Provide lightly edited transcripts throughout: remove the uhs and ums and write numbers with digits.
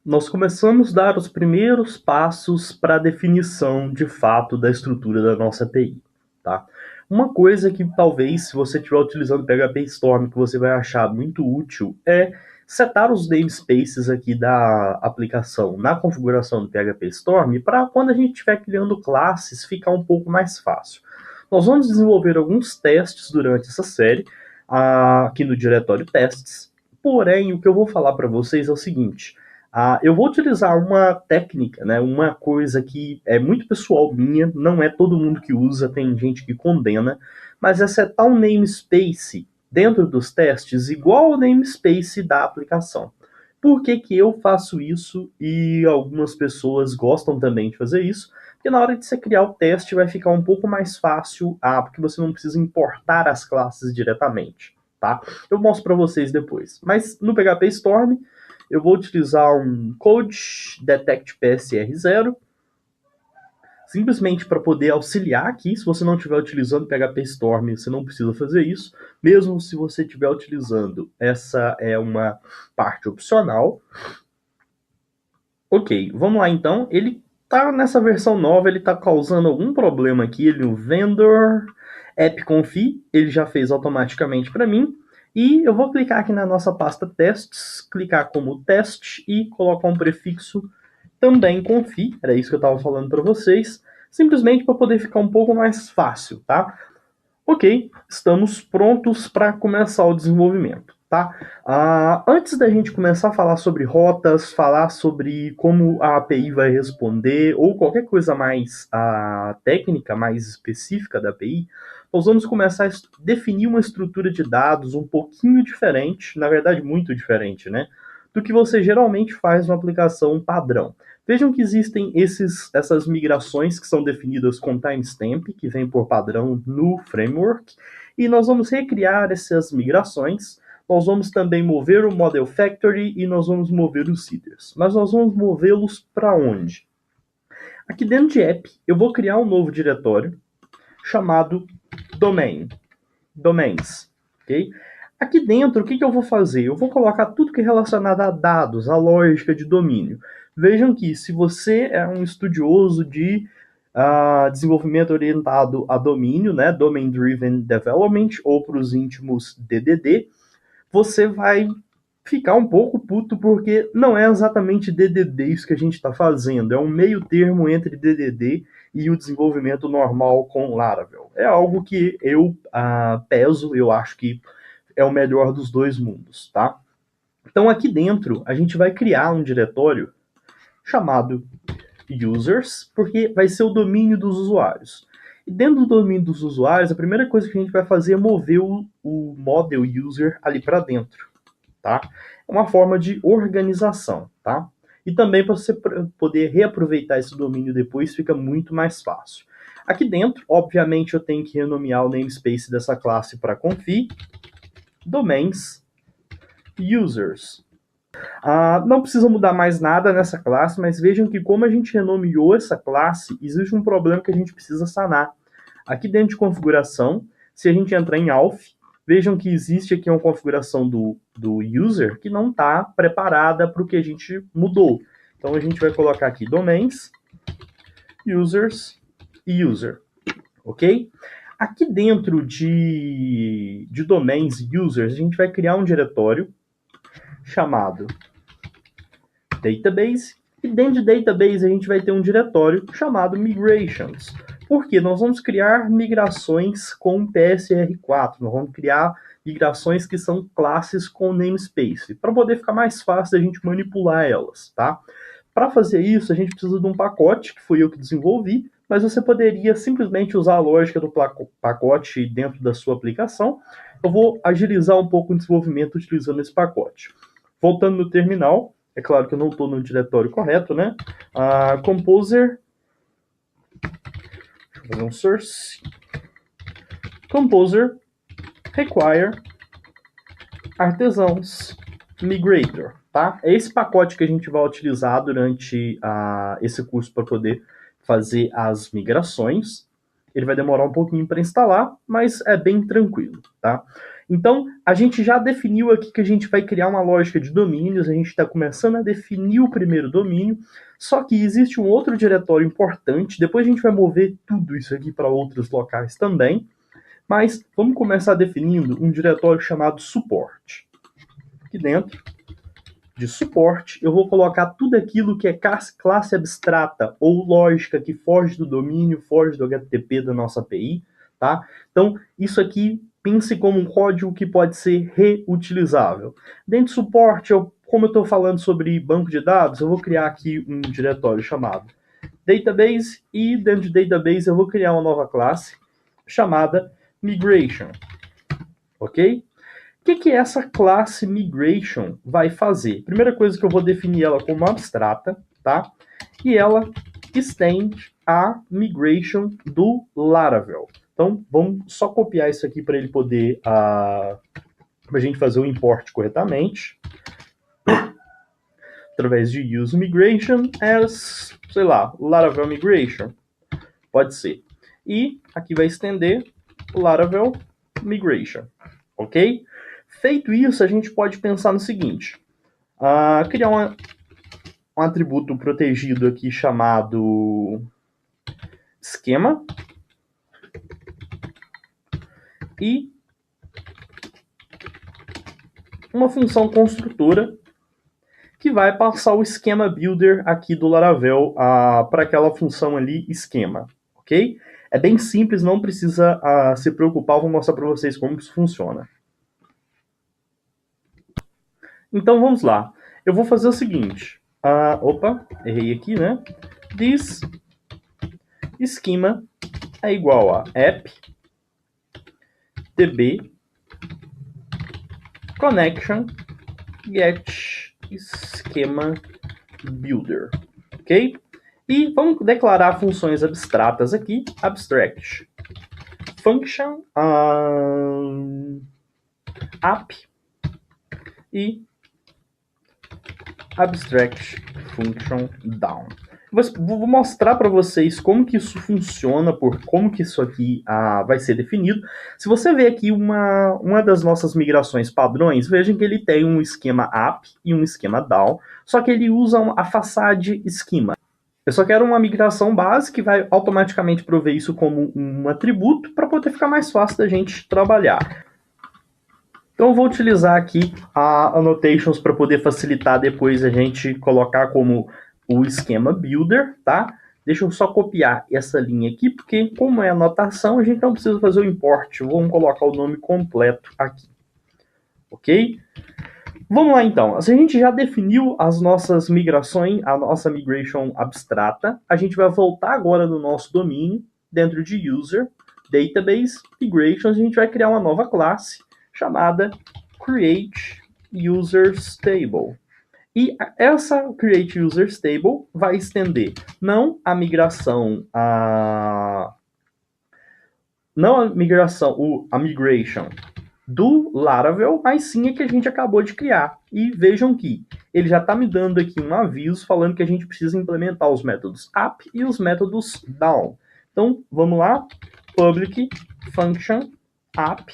nós começamos a dar os primeiros passos para a definição de fato da estrutura da nossa API, tá? Uma coisa que talvez, se você estiver utilizando o PHP Storm, que você vai achar muito útil, é setar os namespaces aqui da aplicação na configuração do PHP Storm para quando a gente estiver criando classes ficar um pouco mais fácil. Nós vamos desenvolver alguns testes durante essa série aqui no diretório testes, porém o que eu vou falar para vocês é o seguinte: eu vou utilizar uma técnica, né, uma coisa que é muito pessoal minha, não é todo mundo que usa, tem gente que condena, mas é setar um namespace dentro dos testes igual ao namespace da aplicação. Por que, que eu faço isso e algumas pessoas gostam também de fazer isso? Porque na hora de você criar o teste vai ficar um pouco mais fácil, porque você não precisa importar as classes diretamente, tá? Eu mostro para vocês depois. Mas no PHP Storm, eu vou utilizar um code detect PSR0, simplesmente para poder auxiliar aqui. Se você não estiver utilizando PHP Storm, você não precisa fazer isso. Mesmo se você estiver utilizando, essa é uma parte opcional. Ok, vamos lá então. Ele tá nessa versão nova, ele tá causando algum problema aqui. Ele no vendor appconf, ele já fez automaticamente para mim. E eu vou clicar aqui na nossa pasta testes, clicar como teste e colocar um prefixo também conf. Era isso que eu estava falando para vocês, simplesmente para poder ficar um pouco mais fácil, tá? Ok, estamos prontos para começar o desenvolvimento, tá? Antes da gente começar a falar sobre rotas, falar sobre como a API vai responder ou qualquer coisa mais técnica, mais específica da API, nós vamos começar a definir uma estrutura de dados um pouquinho diferente, na verdade muito diferente, né? Do que você geralmente faz numa aplicação padrão. Vejam que existem essas migrações que são definidas com timestamp, que vem por padrão no framework, e nós vamos recriar essas migrações. Nós vamos também mover o Model Factory e nós vamos mover os seeders. Mas nós vamos movê-los para onde? Aqui dentro de app, eu vou criar um novo diretório chamado domains, ok? Aqui dentro, o que eu vou fazer? Eu vou colocar tudo que é relacionado a dados, a lógica de domínio. Vejam que se você é um estudioso de desenvolvimento orientado a domínio, né, Domain Driven Development, ou para os íntimos DDD, você vai ficar um pouco puto porque não é exatamente DDD isso que a gente está fazendo, é um meio termo entre DDD e o desenvolvimento normal com Laravel. É algo que eu peso, eu acho que é o melhor dos dois mundos, tá? Então aqui dentro a gente vai criar um diretório chamado users, porque vai ser o domínio dos usuários. E dentro do domínio dos usuários, a primeira coisa que a gente vai fazer é mover o model user ali para dentro, tá? É uma forma de organização, tá? E também para você poder reaproveitar esse domínio depois fica muito mais fácil. Aqui dentro, obviamente, eu tenho que renomear o namespace dessa classe para conf domains users. Não precisa mudar mais nada nessa classe, mas vejam que como a gente renomeou essa classe, existe um problema que a gente precisa sanar. Aqui dentro de configuração, se a gente entrar em auth, vejam que existe aqui uma configuração do user que não está preparada para o que a gente mudou. Então a gente vai colocar aqui domains, users e user, ok? Aqui dentro de domains e users, a gente vai criar um diretório chamado database, e dentro de database a gente vai ter um diretório chamado migrations, porque nós vamos criar migrações com PSR4, nós vamos criar migrações que são classes com namespace, para poder ficar mais fácil da gente manipular elas, tá? Para fazer isso, a gente precisa de um pacote, que fui eu que desenvolvi, mas você poderia simplesmente usar a lógica do pacote dentro da sua aplicação. Eu vou agilizar um pouco o desenvolvimento utilizando esse pacote. Voltando no terminal, é claro que eu não estou no diretório correto, né? Composer, deixa eu fazer um source. Composer require artesãos migrator, tá? É esse pacote que a gente vai utilizar durante esse curso para poder fazer as migrações. Ele vai demorar um pouquinho para instalar, mas é bem tranquilo, tá? Então, a gente já definiu aqui que a gente vai criar uma lógica de domínios, a gente está começando a definir o primeiro domínio, só que existe um outro diretório importante, depois a gente vai mover tudo isso aqui para outros locais também, mas vamos começar definindo um diretório chamado suporte. Aqui dentro de suporte, eu vou colocar tudo aquilo que é classe abstrata ou lógica que foge do domínio, foge do HTTP da nossa API, tá? Então, isso aqui pense como um código que pode ser reutilizável. Dentro de suporte, como eu estou falando sobre banco de dados, eu vou criar aqui um diretório chamado database, e dentro de database eu vou criar uma nova classe chamada migration, ok? O que essa classe migration vai fazer? Primeira coisa que eu vou definir ela como abstrata, tá? E ela estende a migration do Laravel. Então, vamos só copiar isso aqui para ele poder, para a gente fazer o import corretamente. Através de use migration as, sei lá, Laravel migration. Pode ser. E aqui vai estender Laravel migration, ok? Feito isso, a gente pode pensar no seguinte: criar um atributo protegido aqui chamado esquema e uma função construtora que vai passar o esquema builder aqui do Laravel para aquela função ali esquema, ok? É bem simples, não precisa se preocupar, vou mostrar para vocês como isso funciona. Então vamos lá. Eu vou fazer o seguinte. Opa, errei aqui, né? This esquema é igual a app db connection get esquema builder, ok? E vamos declarar funções abstratas aqui. Abstract function app e abstract function down. Vou mostrar para vocês como que isso funciona, como que isso aqui vai ser definido. Se você ver aqui uma das nossas migrações padrões, vejam que ele tem um esquema app e um esquema down, só que ele usa a façade esquema. Eu só quero uma migração base que vai automaticamente prover isso como um atributo para poder ficar mais fácil da gente trabalhar. Então eu vou utilizar aqui a annotations para poder facilitar depois a gente colocar como o esquema builder, tá? Deixa eu só copiar essa linha aqui, porque como é anotação, a gente não precisa fazer o import. Vamos colocar o nome completo aqui, ok? Vamos lá então. Se a gente já definiu as nossas migrações, a nossa migration abstrata, a gente vai voltar agora no nosso domínio, dentro de user, database, migrations, a gente vai criar uma nova classe chamada create users table. E essa create users table vai estender não a migração, a migration do Laravel, mas sim a que a gente acabou de criar. E vejam que ele já está me dando aqui um aviso falando que a gente precisa implementar os métodos up e os métodos down. Então, vamos lá. Public function up.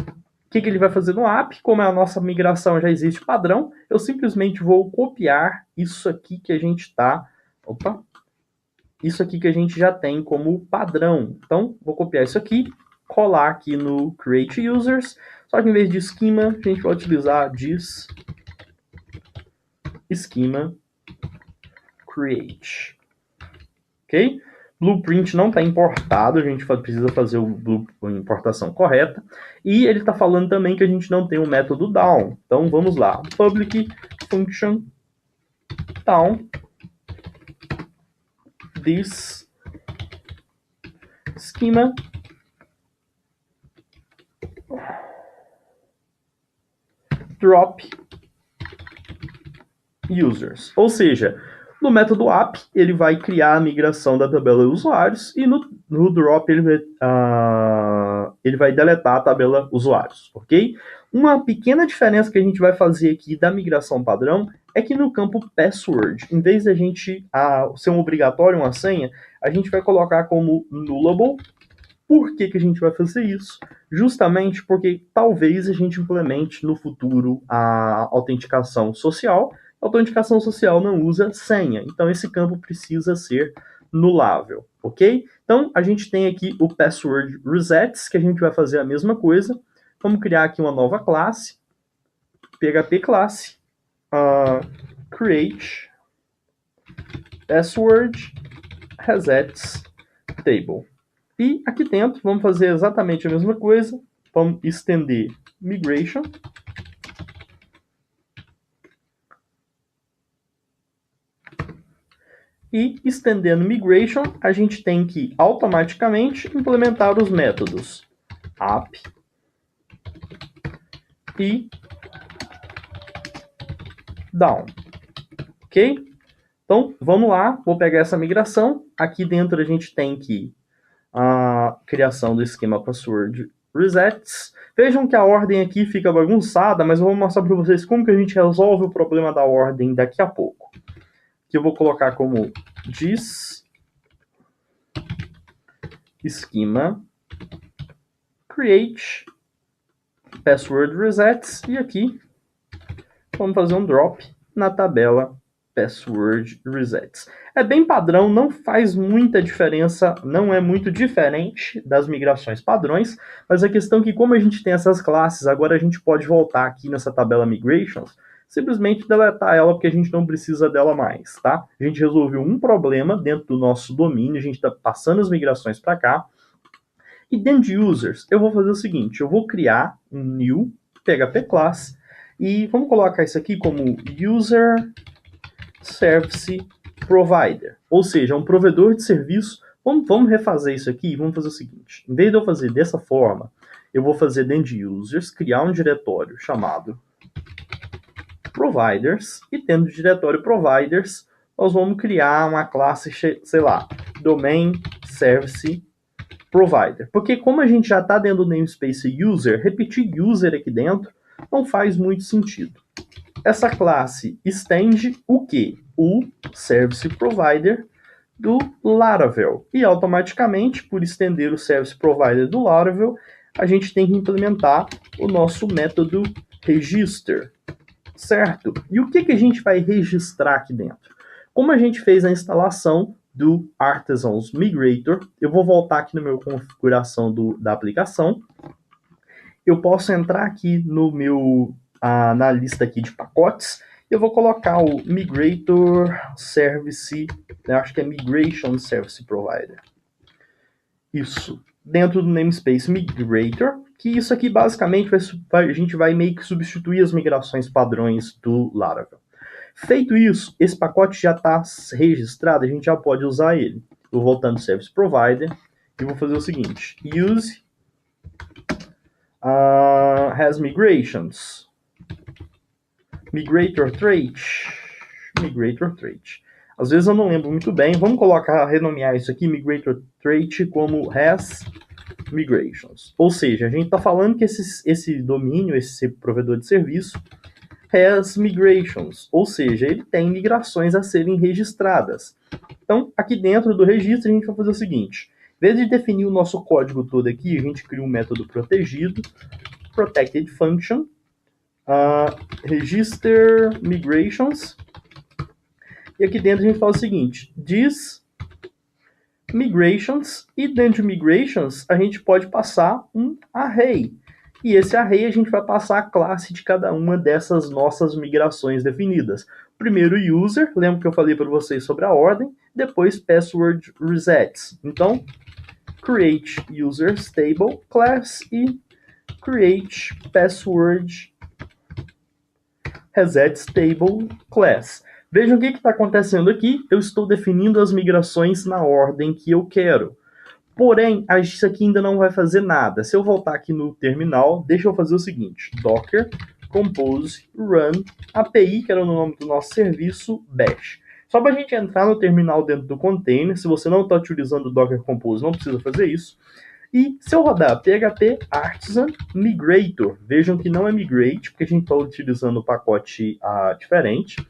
O que ele vai fazer no app? Como a nossa migração já existe padrão, eu simplesmente vou copiar isso aqui que a gente está... Opa! Isso aqui que a gente já tem como padrão. Então, vou copiar isso aqui, colar aqui no create users, só que em vez de esquema, a gente vai utilizar this esquema create. Ok? Blueprint não está importado, a gente precisa fazer a importação correta. E ele está falando também que a gente não tem o método down. Então vamos lá. Public function down this schema drop users. Ou seja, no método app, ele vai criar a migração da tabela usuários e no drop ele vai deletar a tabela usuários, ok? Uma pequena diferença que a gente vai fazer aqui da migração padrão é que no campo password, em vez de a gente ser um obrigatório, uma senha, a gente vai colocar como nullable Por que a gente vai fazer isso? Justamente porque talvez a gente implemente no futuro a autenticação social. A autenticação social não usa senha, então esse campo precisa ser nulável, ok? Então a gente tem aqui o password resets, que a gente vai fazer a mesma coisa. Vamos criar aqui uma nova classe, PHP classe, create password resets table. E aqui dentro vamos fazer exatamente a mesma coisa. Vamos estender migration. E estendendo migration, a gente tem que automaticamente implementar os métodos app e down. Ok? Então, vamos lá. Vou pegar essa migração. Aqui dentro a gente tem que a criação do esquema password resets. Vejam que a ordem aqui fica bagunçada, mas eu vou mostrar para vocês como que a gente resolve o problema da ordem daqui a pouco. Que eu vou colocar como this esquema create password resets e aqui vamos fazer um drop na tabela password resets. É bem padrão, não faz muita diferença, não é muito diferente das migrações padrões, mas a questão é que como a gente tem essas classes, agora a gente pode voltar aqui nessa tabela migrations, simplesmente deletar ela porque a gente não precisa dela mais, tá? A gente resolveu um problema dentro do nosso domínio, a gente está passando as migrações para cá. E dentro de users, eu vou fazer o seguinte, eu vou criar um new PHP class e vamos colocar isso aqui como user service provider, ou seja, um provedor de serviço. Vamos refazer isso aqui e vamos fazer o seguinte, em vez de eu fazer dessa forma, eu vou fazer dentro de users, criar um diretório chamado providers, e dentro do diretório providers, nós vamos criar uma classe, sei lá, domain service provider. Porque como a gente já está dentro do namespace user, repetir user aqui dentro não faz muito sentido. Essa classe estende o quê? O service provider do Laravel. E automaticamente, por estender o service provider do Laravel, a gente tem que implementar o nosso método register, certo? E o que a gente vai registrar aqui dentro? Como a gente fez a instalação do Artisans Migrator, eu vou voltar aqui na minha configuração da aplicação. Eu posso entrar aqui no meu na lista aqui de pacotes. Eu vou colocar o Migrator Service, acho que é Migration Service Provider. Isso. Dentro do namespace Migrator, que isso aqui basicamente a gente vai meio que substituir as migrações padrões do Laravel. Feito isso, esse pacote já está registrado, a gente já pode usar ele. Vou voltar no Service Provider e vou fazer o seguinte, use has migrations, migrator trait. Às vezes eu não lembro muito bem, vamos renomear isso aqui, migrator trait, como has migrations. Ou seja, a gente está falando que esse domínio, esse provedor de serviço, has migrations, ou seja, ele tem migrações a serem registradas. Então, aqui dentro do registro, a gente vai fazer o seguinte, em vez de definir o nosso código todo aqui, a gente cria um método protegido, protected function, register migrations, e aqui dentro a gente fala o seguinte, this migrations, e dentro de migrations a gente pode passar um array. E esse array a gente vai passar a classe de cada uma dessas nossas migrações definidas. Primeiro user, lembra que eu falei para vocês sobre a ordem, depois password resets. Então, create user stable class e create password reset stable class. Vejam o que está acontecendo aqui. Eu estou definindo as migrações na ordem que eu quero. Porém, isso aqui ainda não vai fazer nada. Se eu voltar aqui no terminal, deixa eu fazer o seguinte. Docker compose run API, que era o nome do nosso serviço, bash. Só para a gente entrar no terminal dentro do container, se você não está utilizando o Docker Compose, não precisa fazer isso. E se eu rodar PHP Artisan Migrator, vejam que não é Migrate, porque a gente está utilizando o pacote diferente.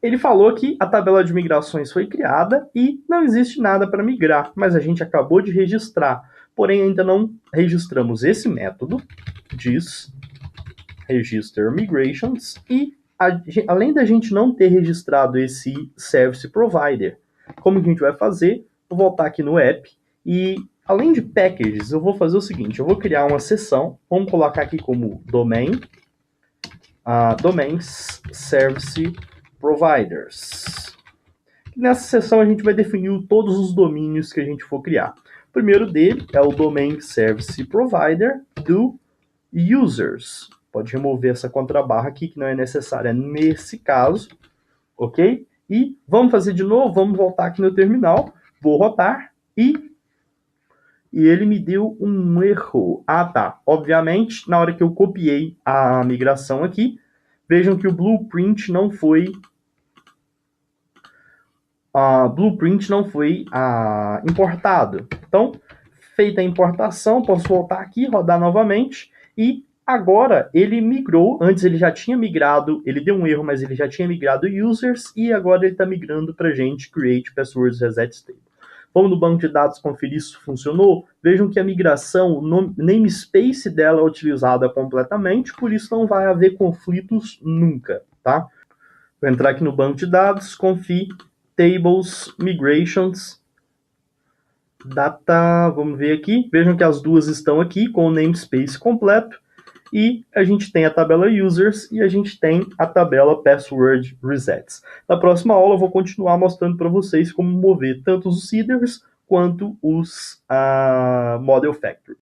Ele falou que a tabela de migrações foi criada e não existe nada para migrar, mas a gente acabou de registrar. Porém, ainda não registramos esse método, diz register migrations, e além da gente não ter registrado esse service provider, como que a gente vai fazer? Vou voltar aqui no app e, além de packages, eu vou fazer o seguinte, eu vou criar uma seção, vamos colocar aqui como domain, domains service providers. Nessa seção a gente vai definir todos os domínios que a gente for criar. O primeiro dele é o domain service provider do users. Pode remover essa contrabarra aqui, que não é necessária nesse caso, ok? E vamos fazer de novo, vamos voltar aqui no terminal, vou rotar e ele me deu um erro. Ah, tá. Obviamente, na hora que eu copiei a migração aqui, vejam que o blueprint não foi importado. Então, feita a importação, posso voltar aqui, rodar novamente e agora ele migrou. Antes ele já tinha migrado, ele deu um erro, mas ele já tinha migrado users e agora ele está migrando para a gente create passwords reset stable. Vamos no banco de dados conferir se funcionou. Vejam que a migração, o namespace dela é utilizada completamente, por isso não vai haver conflitos nunca, tá? Vou entrar aqui no banco de dados, config tables, migrations, data, vamos ver aqui, vejam que as duas estão aqui com o namespace completo e a gente tem a tabela users e a gente tem a tabela password resets. Na próxima aula eu vou continuar mostrando para vocês como mover tanto os seeders quanto os model factory.